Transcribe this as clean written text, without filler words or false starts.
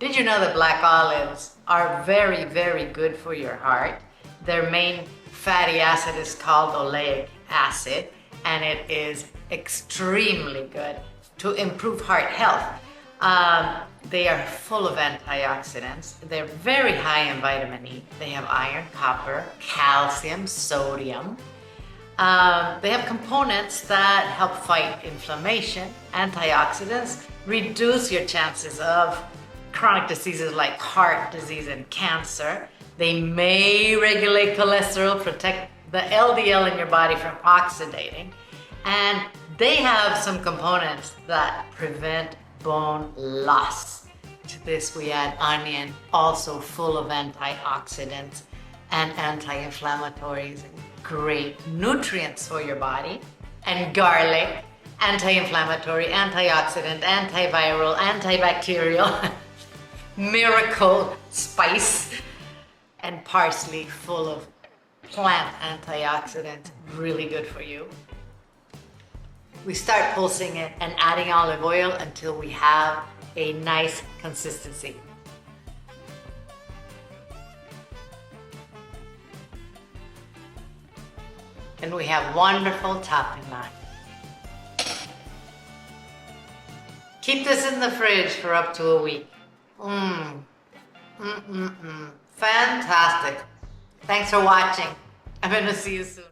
Did you know that black olives are very, very good for your heart? Their main fatty acid is called oleic acid, and it is extremely good to improve heart health. They are full of antioxidants. They're very high in vitamin E. They have iron, copper, calcium, sodium. They have components that help fight inflammation. Antioxidants reduce your chances of chronic diseases like heart disease and cancer. They may regulate cholesterol, protect the LDL in your body from oxidating, and they have some components that prevent bone loss. To this we add onion, also full of antioxidants and anti-inflammatories and great nutrients for your body, and garlic, anti-inflammatory, antioxidant, antiviral, antibacterial, miracle spice, and parsley, full of plant antioxidants, really good for you. We start pulsing it and adding olive oil until we have a nice consistency. And we have wonderful tapenade. Keep this in the fridge for up to a week. Fantastic. Thanks for watching. I'm gonna see you soon.